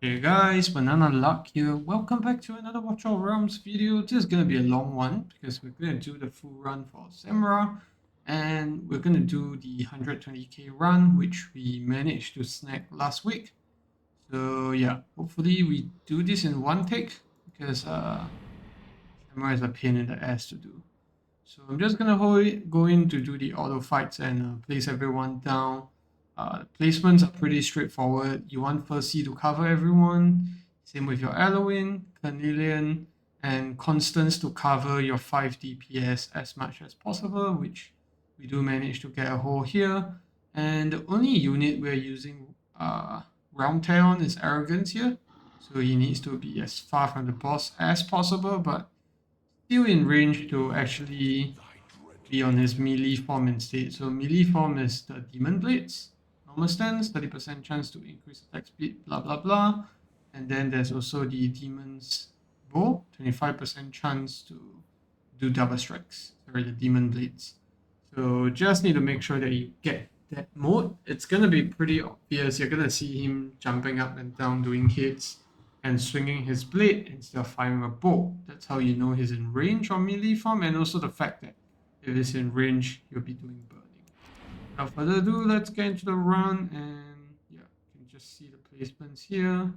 Hey guys, Banana Luck here. Welcome back to another Watch Our Realms video. This is gonna be a long one because we're gonna do the full run for Semrah, and we're gonna do the 120k run, which we managed to snag last week. So yeah, hopefully we do this in one take because Semrah is a pain in the ass to do. So I'm just gonna go in to do the auto fights and place everyone down. The placements are pretty straightforward. You want Percy to cover everyone. Same with your Eloin, Carnelian, and Constance to cover your 5 DPS as much as possible, which we do manage to get a hole here. And the only unit we're using Realm Tear on is Arrogance here. So he needs to be as far from the boss as possible, but still in range to actually be on his melee form instead. So melee form is the Demon Blades, normal stance, 30% chance to increase attack speed, blah blah blah. And then there's also the Demon's Bow, 25% chance to do double strikes. Sorry, the Demon Blades. So just need to make sure that you get that mode. It's gonna be pretty obvious. You're gonna see him jumping up and down doing hits and swinging his blade instead of firing a bow. That's how you know he's in range or melee form, and also the fact that if he's in range, he'll be doing burning. Without further ado, let's get into the run, and yeah, you can just see the placements here.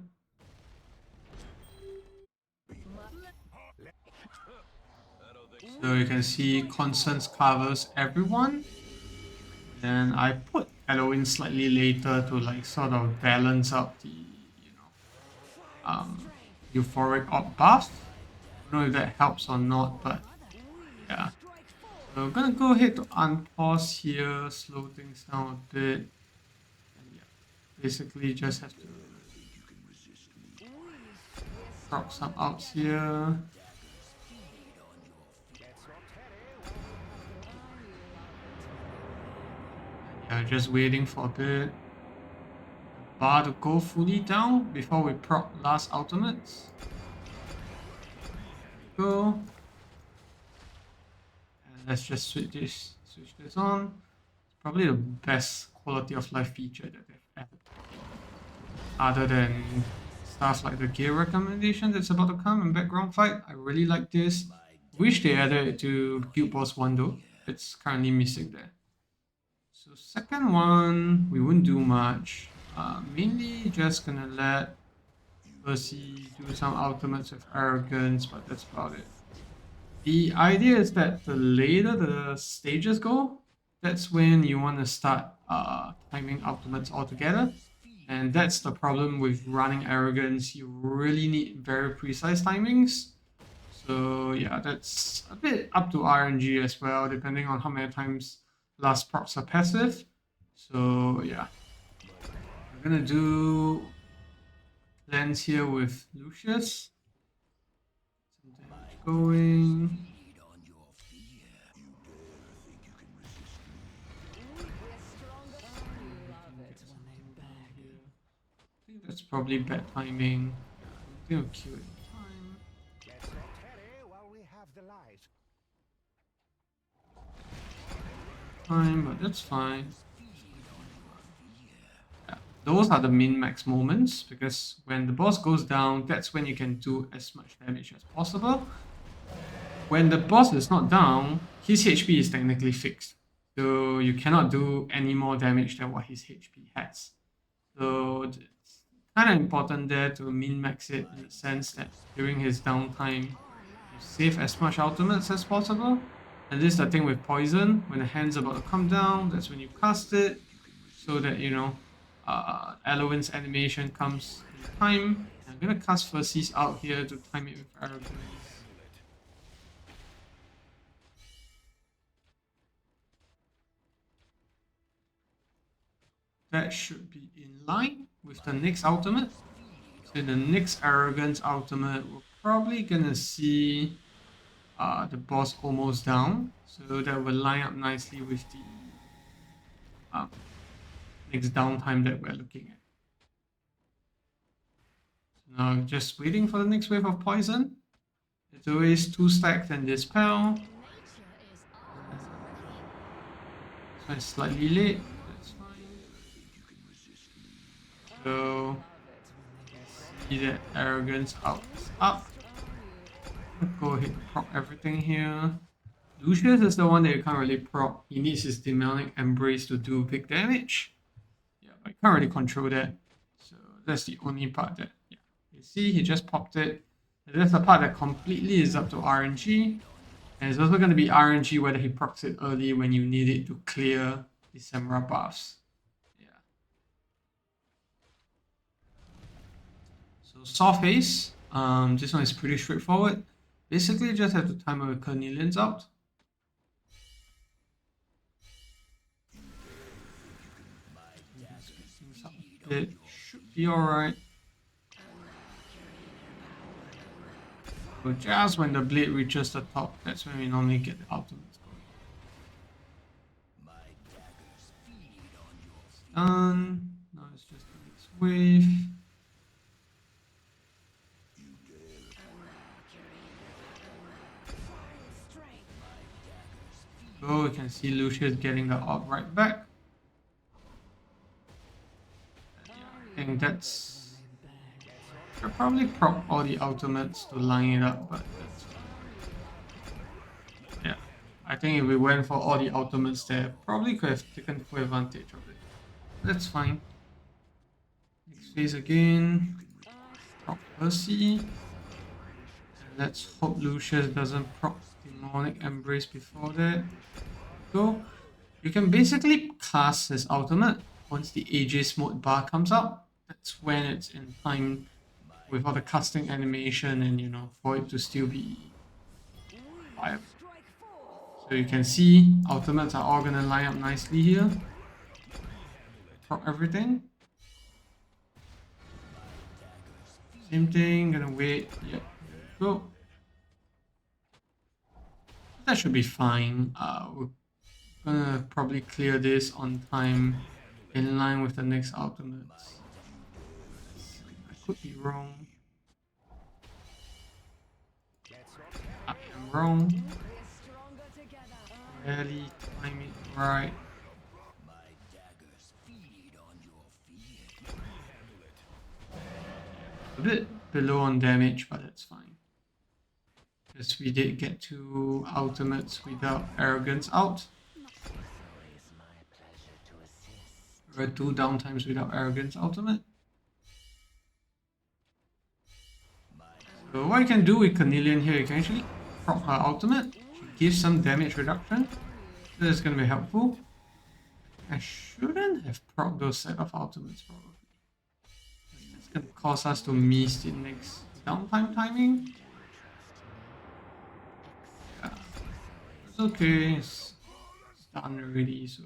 So you can see Constance covers everyone. Then I put Halloween slightly later to like sort of balance out the um, euphoric op buff. I don't know if that helps or not, but yeah. So I'm gonna go ahead to unpause here, slow things down a bit. And yeah, basically just have to drop some outs here. Yeah, just waiting for a bit. Bar to go fully down before we proc last ultimates. Go. And let's just switch this on. It's probably the best quality of life feature that they've added. Other than stuff like the gear recommendation that's about to come in background fight. I really like this. Wish they added it to Guild Boss 1 though. It's currently missing there. So second one, we wouldn't do much. Mainly just gonna let Percy do some ultimates with arrogance, but that's about it. The idea is that the later the stages go, that's when you want to start timing ultimates altogether. And that's the problem with running arrogance. You really need very precise timings. So yeah, that's a bit up to RNG as well, depending on how many times last procs are passive. So yeah, we're gonna do cleanse here with Lucius. Some damage going. I think that's probably bad timing. I think I'll kill it in time. But that's fine. Yeah. Those are the min-max moments because when the boss goes down, that's when you can do as much damage as possible. When the boss is not down, his HP is technically fixed. So you cannot do any more damage than what his HP has. So it's kind of important there to min-max it in the sense that during his downtime, you save as much ultimates as possible. And this is the thing with poison. When the hand's about to come down, that's when you cast it. So that, Eloin's animation comes in time. I'm gonna cast Percy's out here to time it with arrogance. That should be in line with the next ultimate. So the next arrogance ultimate, we're probably gonna see the boss almost down. So that will line up nicely with the next downtime that we're looking at. So now just waiting for the next wave of poison. It's always 2 stacked and dispel. So it's slightly late. That's fine. So see that arrogance out is up. Go ahead and proc everything here. Lucius is the one that you can't really proc. He needs his demonic embrace to do big damage. Yeah, but I can't really control that. So that's the only part that, yeah. You see, he just popped it. And that's the part that completely is up to RNG. And it's also going to be RNG whether he procs it early when you need it to clear the Semrah buffs. Yeah. So Saw Face, this one is pretty straightforward. Basically, just have to time our Cornelians out. It should be alright. So just when the blade reaches the top, that's when we normally get the ultimates going. Done. Now it's just the next wave. So we can see Lucius getting the ult right back. Yeah, I think that's... I'll probably proc all the ultimates to line it up, but that's fine. Yeah, I think if we went for all the ultimates there, probably could have taken full advantage of it. That's fine. Next phase again. Proc Percy. And let's hope Lucius doesn't proc Demonic Embrace before that. Go. You can basically cast his ultimate once the Aegis mode bar comes up. That's when it's in time with all the casting animation and, you know, for it to still be viable. So you can see ultimates are all going to line up nicely here. Proc everything. Same thing, gonna wait. Yep, go. That should be fine. We're gonna probably clear this on time in line with the next ultimates. I could be wrong. I am wrong. Barely time it right. A bit below on damage, but that's fine. Because we did get 2 ultimates without arrogance out. Or 2 downtimes without arrogance ultimate. So what you can do with Cornelian here, you can actually proc her ultimate. She gives some damage reduction. So that's going to be helpful. I shouldn't have proc those set of ultimates probably. It's going to cause us to miss the next downtime timing. Yeah. It's okay. It's done already, so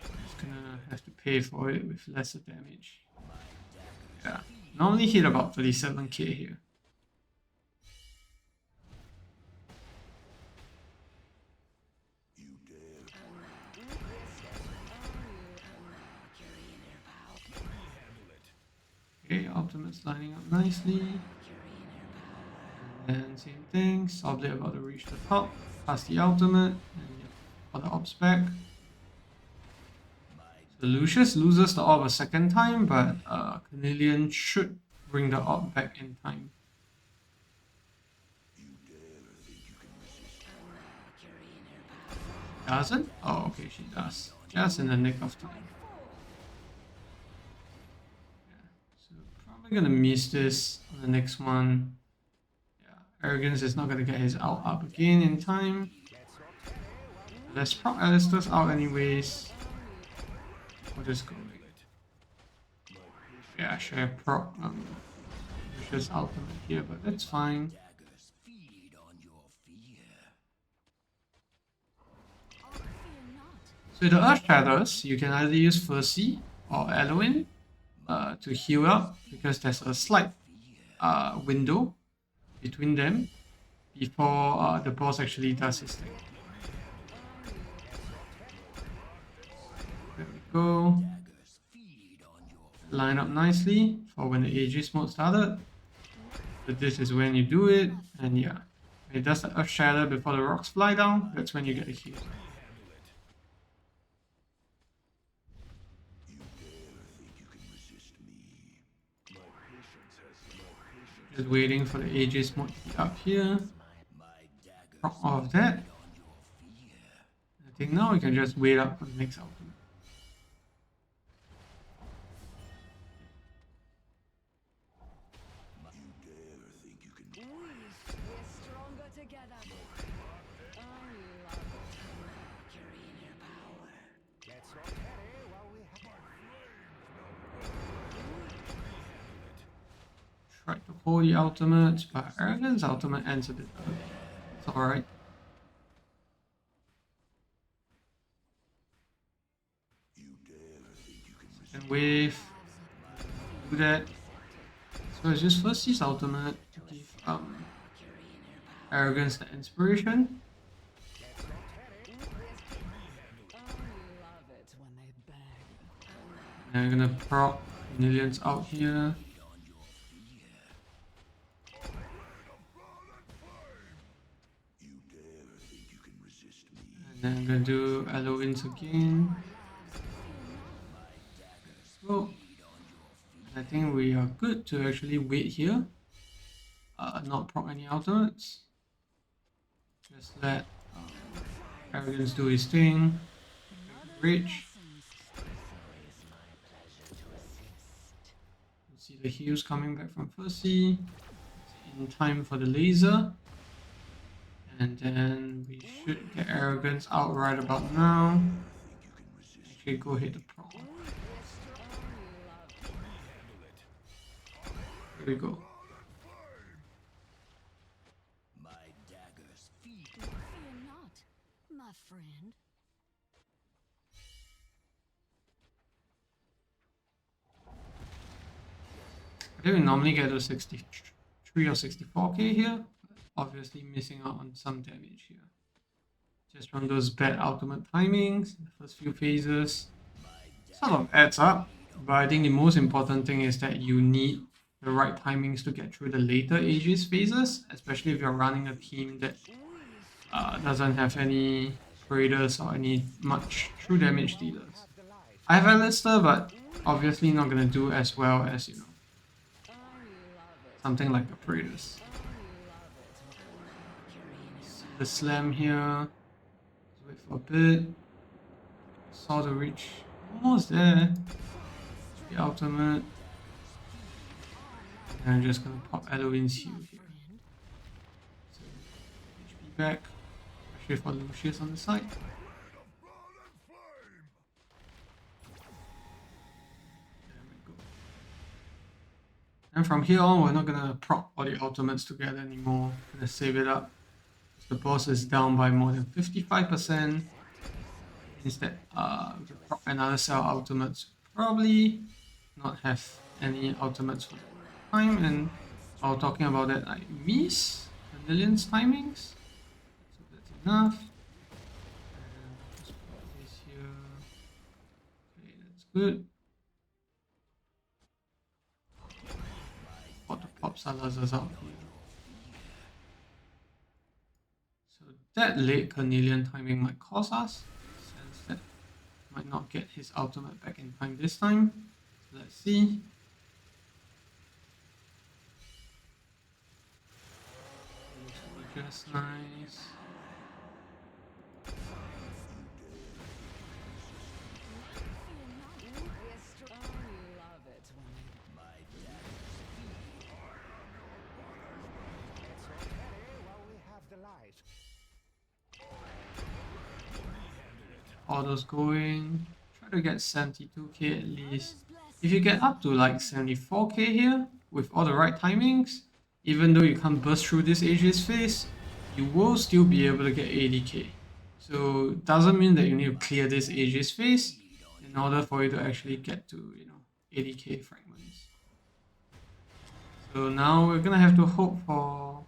it's gonna have to pay for it with lesser damage. Yeah. Normally hit about 37k here. Okay, ultimate's lining up nicely. And same thing, Soblet about to reach the top, pass the ultimate, and yeah, other ops back. So Lucius loses the orb a second time, but Cornelian should bring the orb back in time. Doesn't? Oh, okay, she does. Just in the nick of time. Yeah, so probably gonna miss this on the next one. Arrogance is not going to get his ult up again in time. Let's proc Alistair's out anyways. We'll just go with it. Yeah, I should have proc Lucius ultimate here, but that's fine. So the Earth Shatters, you can either use Percy or Eloin to heal up, because there's a slight window between them before the boss actually does his thing. There we go. Line up nicely for when the Aegis mode started. But this is when you do it, and yeah. When it does the Earth Shatter before the rocks fly down, that's when you get a heal. Just waiting for the Aegis mode to be up here. Proc all of that. I think now we can just wait up for the next ultimate. Tried to hold the ultimate, but Arrogant's ultimate ends a bit early. It's alright. Second wave. Do that. So it's just first his ultimate to give Arrogance the inspiration. And I'm gonna proc millions out here. And then I'm gonna do Eloins again. So I think we are good to actually wait here. Not proc any ultimates. Just let Arrogance do his thing. Reach. See the heals coming back from Percy. In time for the laser. And then we should get Arrogance out right about now. Actually, go hit the proc. Here we go. Fear not, my friend. I think we normally get to 63 or 64k here. Obviously missing out on some damage here. Just from those bad ultimate timings, the first few phases. Sort of adds up. But I think the most important thing is that you need the right timings to get through the later Aegis phases, especially if you're running a team that doesn't have any Prateus or any much true damage dealers. I have Alistair, but obviously not gonna do as well as, you know, something like a Prateus. The slam here. Let's wait for a bit. Saw the reach. Almost there. The ultimate. And I'm just gonna pop Eloin's heal here. So HP back. Especially for Lucius on the side. There we go. And from here on, we're not gonna proc all the ultimates together anymore. Gonna save it up. The boss is down by more than 55%. Instead, we can proc another cell ultimates. Probably not have any ultimates for the time. And while talking about that, I miss the millions timings. So that's enough. And just put this here. Okay, that's good. Got to pop Salazar's out here. That late Cornelian timing might cost us, in the sense that might not get his ultimate back in time this time. So let's see. Just nice. All those going. Try to get 72k at least. If you get up to like 74k here with all the right timings, even though you can't burst through this Aegis phase, you will still be able to get 80k. So it doesn't mean that you need to clear this Aegis phase in order for you to actually get to, you know, 80k fragments. So now we're gonna have to hope for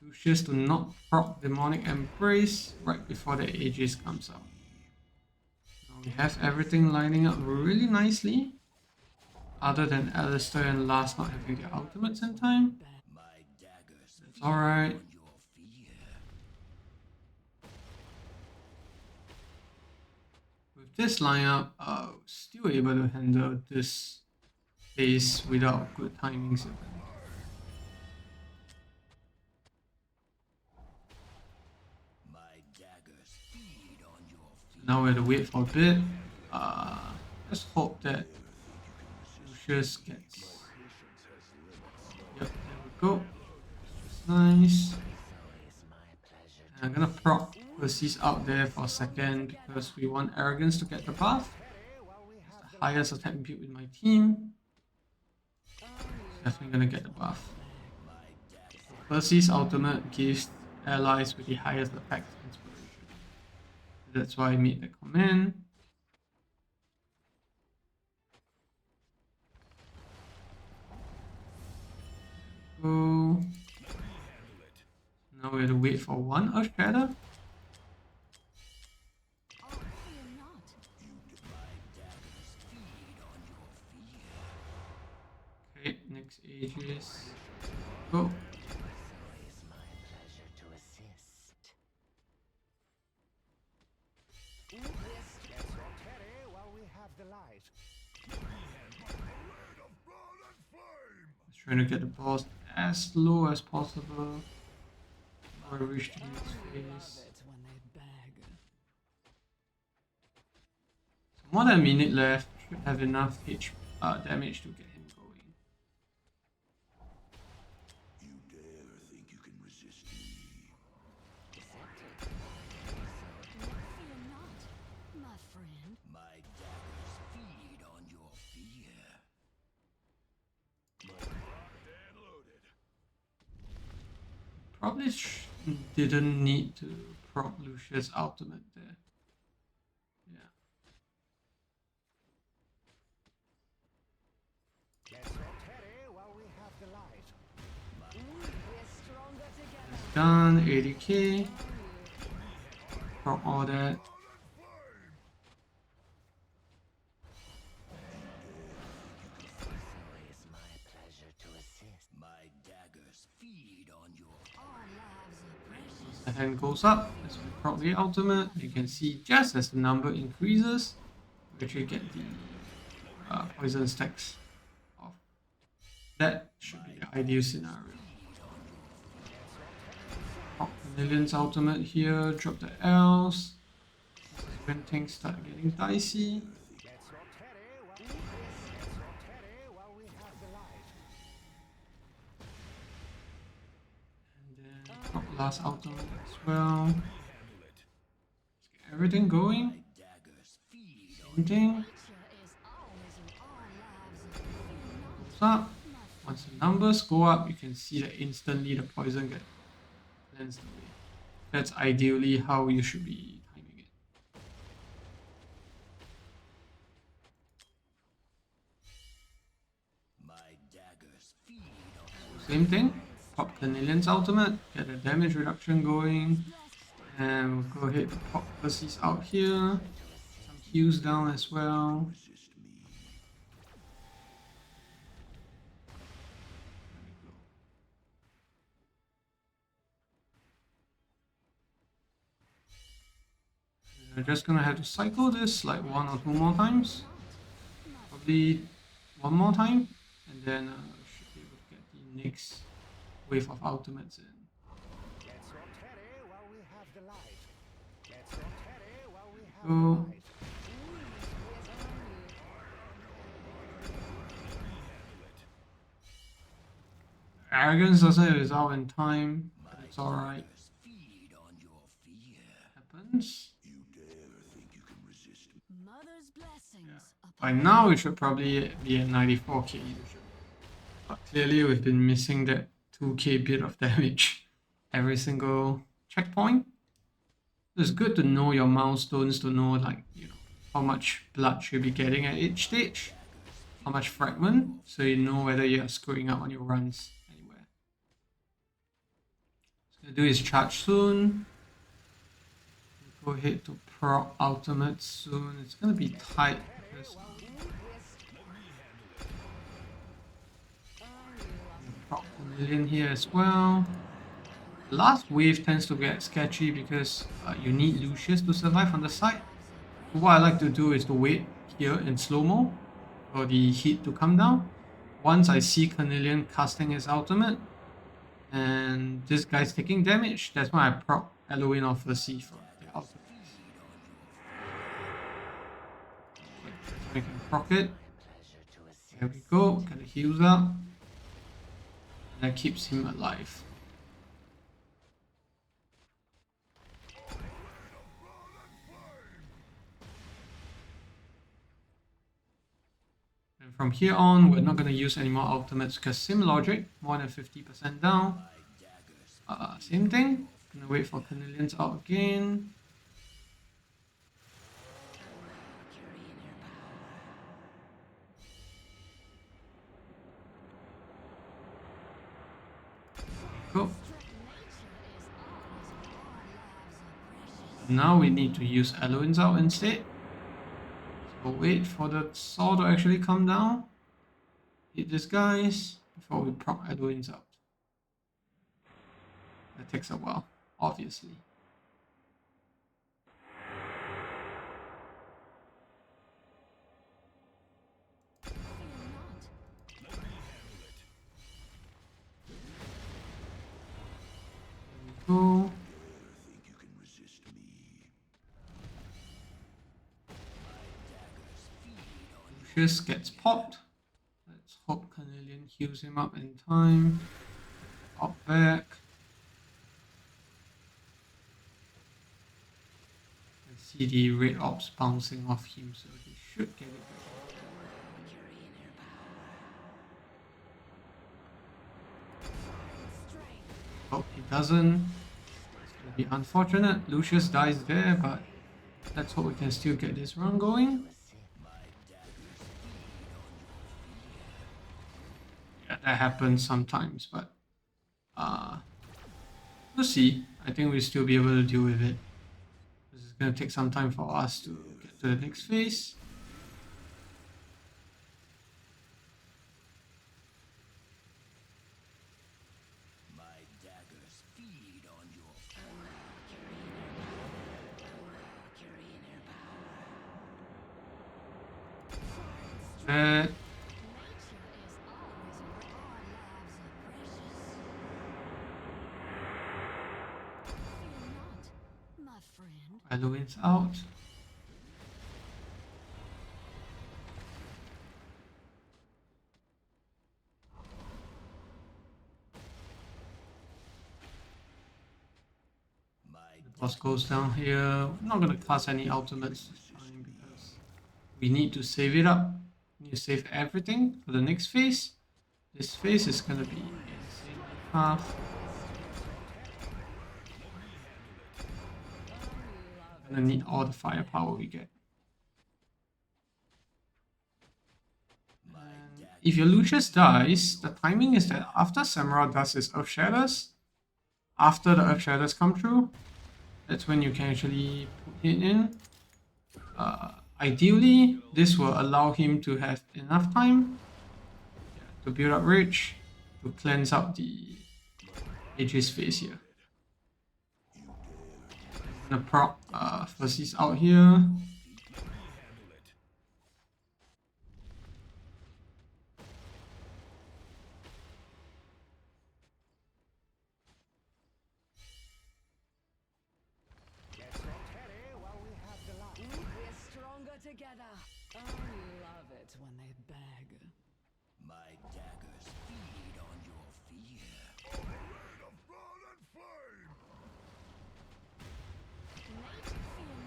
Lucius to not proc Demonic Embrace right before the Aegis comes out. We have everything lining up really nicely, other than Alistair and Last not having their ultimates in time. That's alright. With this lineup, still able to handle this phase without good timings even. Now we have to wait for a bit. Let's hope that Lucius gets. Yep, there we go. Nice. And I'm gonna prop Percy's out there for a second because we want Arrogance to get the buff. It's the highest attack build in my team. Definitely gonna get the buff. So Percy's ultimate gives allies with the highest attack inspiration. That's why I made the comment. Go. Now we have to wait for one Earth Shatter. Okay, next Aegis. Go. Just trying to get the boss as low as possible before I reach the next phase. So more than a minute left, should have enough damage to get him going. You dare think you can resist me? Fear not, my friend. My daggers feed on your fear. Locked and loaded. Probably didn't need to proc Lucius ultimate there. Yeah. It's done, 80k. Proc all that. My daggers feed on your Our lives are precious. The hand goes up as we proc the ultimate. You can see just as the number increases, we actually get the poison stacks off. That should be the ideal scenario. Proc Millions ultimate here, drop the L's. This is when things start getting dicey. And then proc last ultimate as well. Let's get everything going. daggers feed Same thing. Nature is always in our lives. Fear not, Goes up. Once the numbers go up, you can see that instantly the poison gets cleansed away. That's ideally how you should be timing it. my daggers feed on Same thing. Pop Cornelian's ultimate, get a damage reduction going. And we'll go ahead and pop Percy's out here. Some heals down as well. resist me. We're just gonna have to cycle this like 1 or 2 more times. Probably 1 more time. And then we should be able to get the next wave of ultimates in. Go. Arrogance doesn't result in time, but it's alright. Feed on your fear. Happens. You dare think you can resist me? mother's blessings By upon now we should probably be at 94k leadership. But clearly we've been missing that 2k bit of damage every single checkpoint. It's good to know your milestones, to know like, you know, how much blood you'll be getting at each stage, how much fragment, so you know whether you're screwing up on your runs anywhere. What's gonna do is charge soon. Go ahead to proc ultimate soon. It's gonna be tight because proc a million here as well. Last wave tends to get sketchy because you need Lucius to survive on the side. So what I like to do is to wait here in slow-mo for the heat to come down. once I see Cornelian casting his ultimate and this guy's taking damage, that's when I proc Eloin off the sea for the ultimate. Okay, so we can proc it. There we go, get the heals up. And that keeps him alive. And from here on, we're not going to use any more ultimates because sim logic, more than 50% down. Same thing. Gonna wait for Cornelian's out again. Go. Now we need to use Eloin's out instead. So wait for the sword to actually come down. Hit these guys before we proc Eloin's out. That takes a while, obviously. Go. Think you can resist me? Lucius gets popped. Let's hope Cornelian heals him up in time. Pop back. And see the red orbs bouncing off him, so he should get it back. Oh, he doesn't. It's gonna be unfortunate. Lucius dies there, but let's hope we can still get this run going. Yeah, that happens sometimes, but we'll see. I think we'll still be able to deal with it. This is gonna take some time for us to get to the next phase. That Eloin's out. The boss goes down here. We're not gonna cast any ultimates this time because we need to save it up. We need to save everything for the next phase. This phase is gonna be insanely tough. We're gonna need all the firepower we get. And if your Lucius dies, the timing is that after Semrah does his Earth Shatters, after the Earth Shatters come through, that's when you can actually put it in. Ideally, this will allow him to have enough time to build up Rage, to cleanse out the Aegis phase here. I'm gonna proc Fuzzy's out here. We're stronger together. I love it when they beg. My daggers feed on your fear.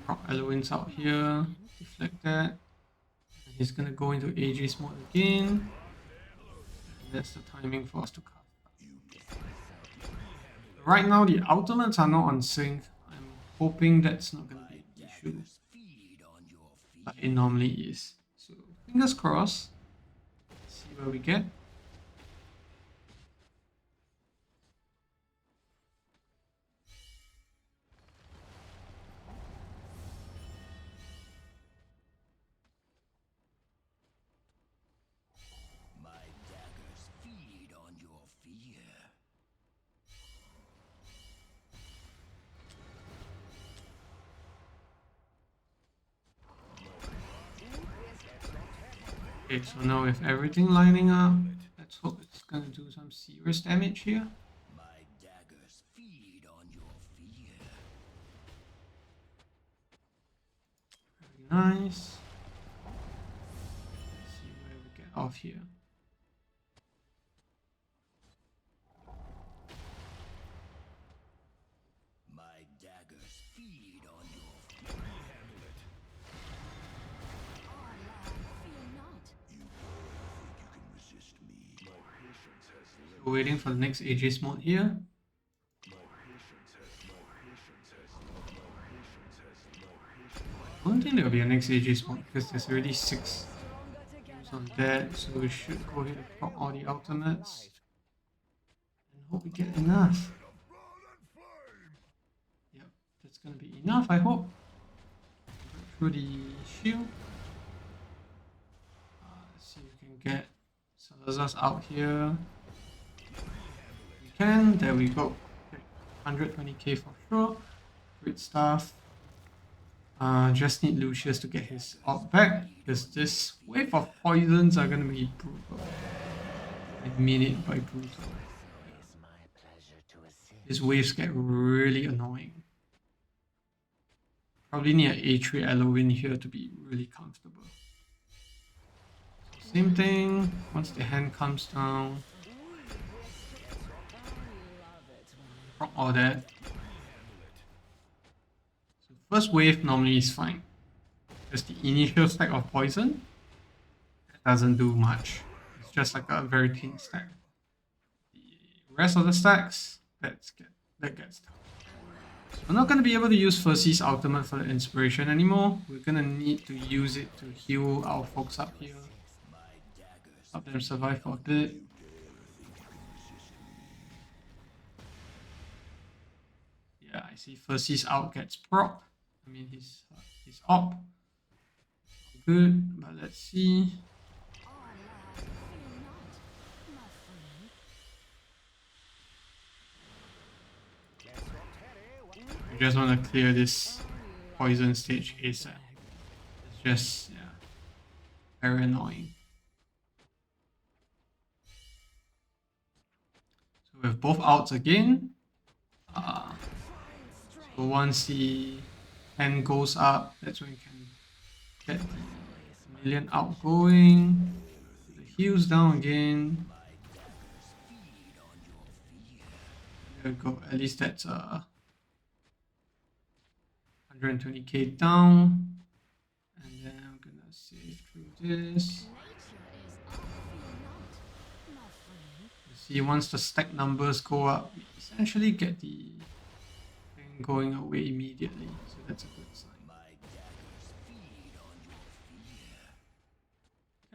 Proc Eloin's out here. Deflect that. And he's gonna go into Aegis mode again. And that's the timing for us to cast. Right now, the ultimates are not on sync. I'm hoping that's not gonna be an issue. But it normally is. So fingers crossed. Let's see where we get. My daggers feed on your fear. Okay, so now with everything lining up, gonna do some serious damage here. My daggers feed on your fear. Very nice. Let's see where we get off here. My daggers feed on your fear. Let me handle it. Our love, fear not. You think you can resist me? My patience has limits. We're waiting for the next Aegis mode here. My patience has my patience has my patience has my patience. I don't think there will be a next Aegis mode because there's already 6 Stronger moves together. on that, so we should go ahead and proc all the ultimates and hope we get enough. Yep, that's gonna be enough, I hope. Through the shield. Let's see if we can get Salazar's out here. We can, there we go. Okay, 120k for sure. Great stuff. Just need Lucius to get his op back because this wave of poisons are gonna be brutal. I mean it by brutal. These waves get really annoying. Probably need an A3 Elohim here to be really comfortable. Same thing, once the hand comes down, proc all that. So first wave normally is fine. Just the initial stack of poison, that doesn't do much. It's just like a very thin stack. The rest of the stacks, that gets tough. So we're not going to be able to use Percy's ultimate for the inspiration anymore. We're going to need to use it to heal our folks up here. Help them survive for a bit. Yeah, I see Percy's out gets proc. I mean his op. Good, but let's see. Our love, fear not, my friend. I just want to clear this poison stage ASAP. It's just, yeah, very annoying. So we have both outs again. So once the hand goes up, that's when we can get the million out going. The heals down again. There we go. At least that's 120k down. And then I'm gonna save through this. You see, once the stack numbers go up, we essentially get the thing going away immediately. So that's a good sign.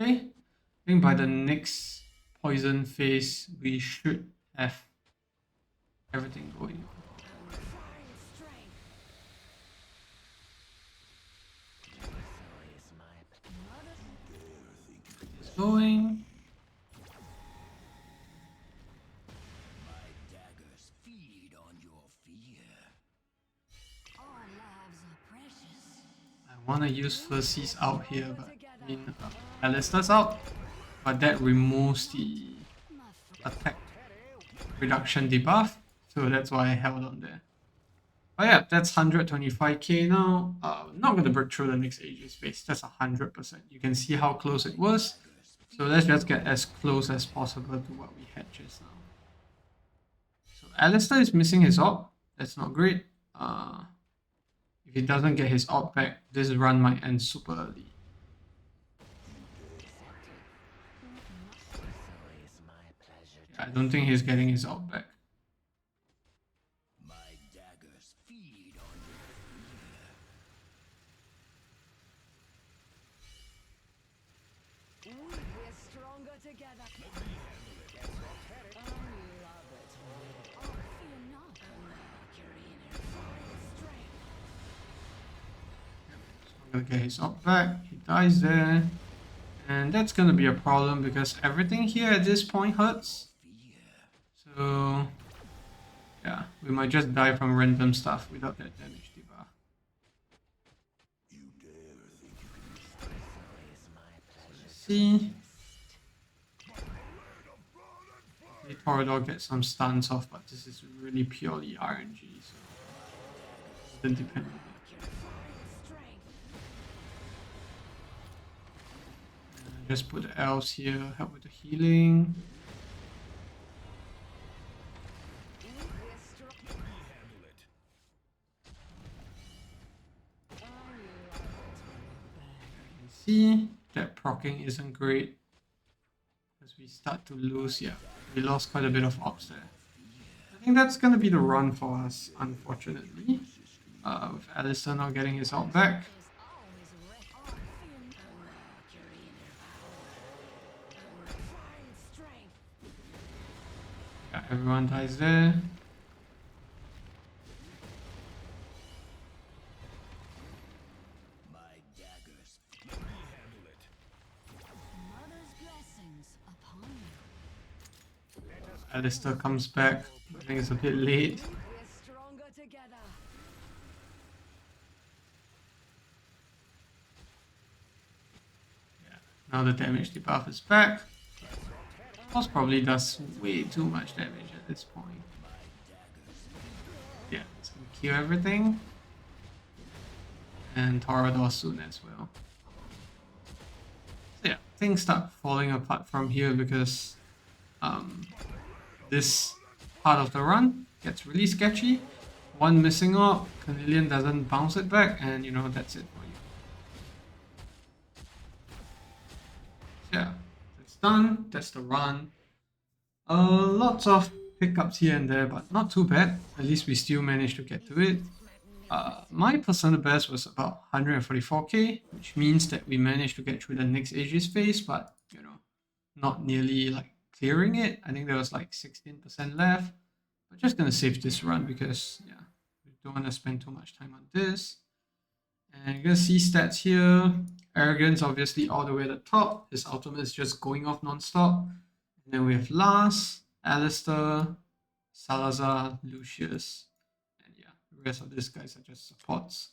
Okay, I think by the next poison phase, we should have everything going. It's going. My daggers feed on your fear. Our lives are precious. I want to use Percy's out here, but I mean, Alistair's out, but that removes the attack reduction debuff, so that's why I held on there. But yeah, that's 125k now. Not gonna break through the next Aegis phase. That's 100%. You can see how close it was. So let's just get as close as possible to what we had just now. So Alistair is missing his op. That's not great. If he doesn't get his op back, this run might end super early. I don't think he's getting his op back. My daggers feed on your fear. We're stronger together. I love it. Oh, fear not. Mercury in her fine strength. I'm gonna get his op back. He dies there. And that's gonna be a problem because everything here at this point hurts. So yeah, we might just die from random stuff without that damage debuff. You dare think you can Let's see. Torador gets some stuns off, but this is really purely RNG, so it doesn't depend on it. Just put the elves here, help with the healing. See, that proccing isn't great as we start to lose. Yeah, we lost quite a bit of ops there. I think that's gonna be the run for us, unfortunately. With Alistair not getting his ult back. Yeah, everyone dies there. Alistair comes back. I think it's a bit late. Yeah, now the damage debuff is back. Boss probably does way too much damage at this point. Yeah, it's gonna kill everything. And Torador soon as well. So yeah, things start falling apart from here because this part of the run gets really sketchy. One missing up, Cornelian doesn't bounce it back, and you know, that's it for you. So yeah, it's done. That's the run. Lots of hiccups here and there, but not too bad. At least we still managed to get to it. My personal best was about 144k, which means that we managed to get through the next Aegis phase, but you know, not nearly like clearing it. I think there was like 16% left. We're just gonna save this run because yeah, we don't want to spend too much time on this. And you're gonna see stats here. Arrogance obviously all the way at the top. His ultimate is just going off non-stop. And then we have Lars, Alistair, Salazar, Lucius, and yeah, the rest of these guys are just supports.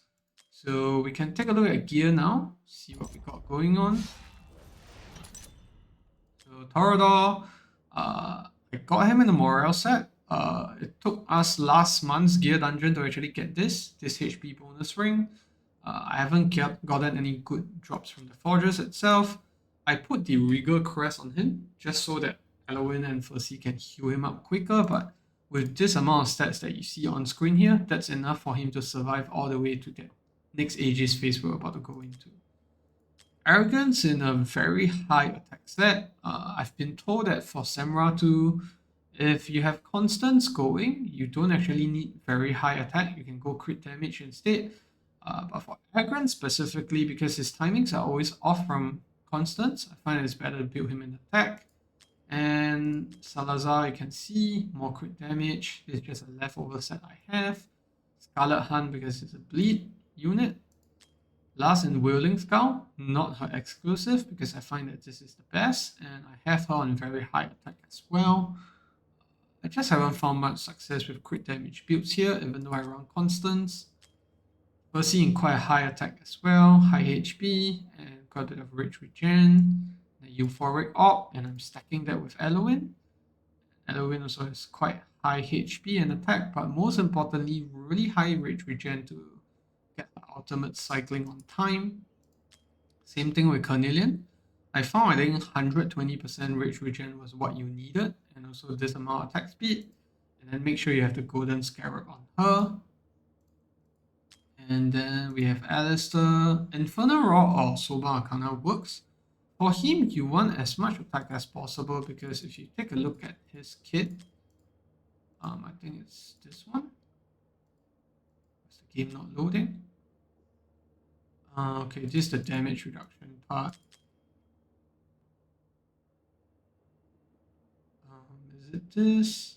So we can take a look at gear now, see what we got going on. So Torador, I got him in the morale set. It took us last month's gear dungeon to actually get this HP bonus ring. I haven't gotten any good drops from the forges itself. I put the Regal Crest on him just so that Eloin and Percy can heal him up quicker, but with this amount of stats that you see on screen here, that's enough for him to survive all the way to that next Aegis phase we're about to go into. Arrogance in a very high attack stat. I've been told that for Semrah 2, if you have constants going, you don't actually need very high attack. You can go crit damage instead. But for Arrogance specifically, because his timings are always off from constants, I find it's better to build him in attack. And Salazar, you can see more crit damage. This is just a leftover set I have. Scarlet Hunt because it's a bleed unit. Last in Wailing Skull, not her exclusive because I find that this is the best, and I have her on very high attack as well. I just haven't found much success with crit damage builds here, even though I run constants. Percy in quite high attack as well, high HP, and quite a bit of rage regen. The Euphoric Orb, and I'm stacking that with Eloin. Eloin also has quite high HP and attack, but most importantly, really high rage regen to get the ultimate cycling on time. Same thing with Cornelian. I found I think 120% rage regen was what you needed, and also this amount of attack speed. And then make sure you have the golden scarab on her. And then we have Alistair. Infernal Raw or Soba Arcana works. For him, you want as much attack as possible because if you take a look at his kit, I think it's this one. Is the game not loading? Okay, this is the damage reduction part. Is it this?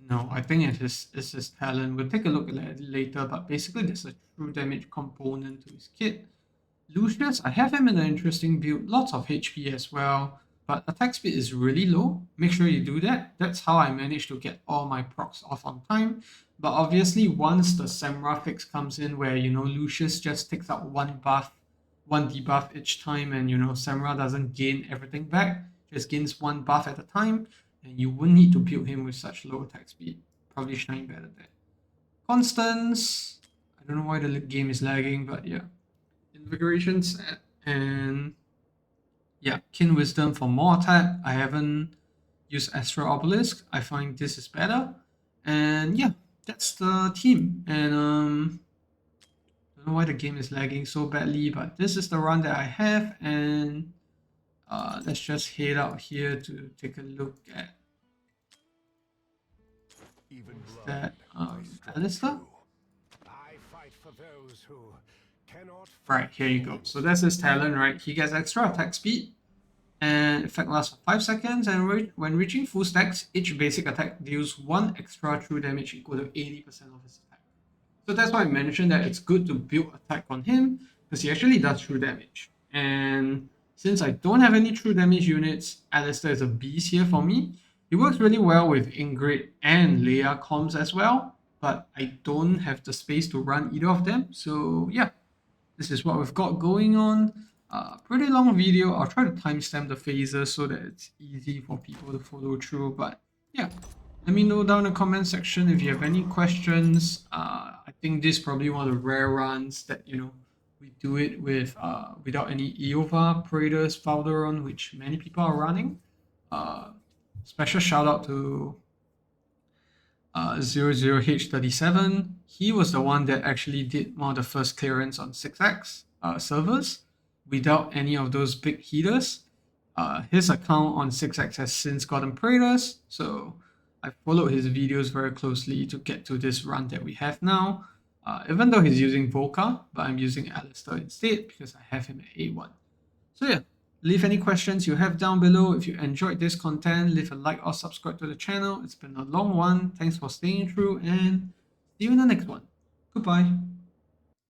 No, I think it's his talent. We'll take a look at it later, but basically there's a true damage component to his kit. Lucius, I have him in an interesting build, lots of HP as well, but attack speed is really low. Make sure you do that. That's how I managed to get all my procs off on time. But obviously, once the Semrah fix comes in, where you know Lucius just takes out one debuff each time, and you know Semrah doesn't gain everything back, just gains one buff at a time, and you wouldn't need to build him with such low attack speed. Probably shine better there. Constance, I don't know why the game is lagging, but yeah. Invigoration set, and yeah, Kin Wisdom for more attack. I haven't used Astral Obelisk. I find this is better. And yeah, that's the team. And I don't know why the game is lagging so badly, but this is the run that I have. And let's just head out here to take a look at Even that blood, I strike Alistair. true. I fight for those who cannot Right, here you go. So that's his talent, right? He gets extra attack speed, and effect lasts for 5 seconds, and when reaching full stacks, each basic attack deals 1 extra true damage equal to 80% of his attack. So that's why I mentioned that it's good to build attack on him, because he actually does true damage. And since I don't have any true damage units, Alistair is a beast here for me. He works really well with Ingrid and Leia comms as well, but I don't have the space to run either of them. So yeah, this is what we've got going on. Pretty long video. I'll try to timestamp the phases so that it's easy for people to follow through. But yeah, let me know down in the comment section if you have any questions. I think this is probably one of the rare runs that, you know, we do it with without any Iovar, Prateus, Valderon, which many people are running. Special shout out to 00H37. He was the one that actually did one of the first clearance on 6x servers without any of those big heaters. His account on 6x has since gotten Praetors, so I followed his videos very closely to get to this run that we have now. Even though he's using Volca, but I'm using Alistair instead because I have him at A1. So yeah, leave any questions you have down below. If you enjoyed this content, leave a like or subscribe to the channel. It's been a long one. Thanks for staying through, and see you in the next one. Goodbye.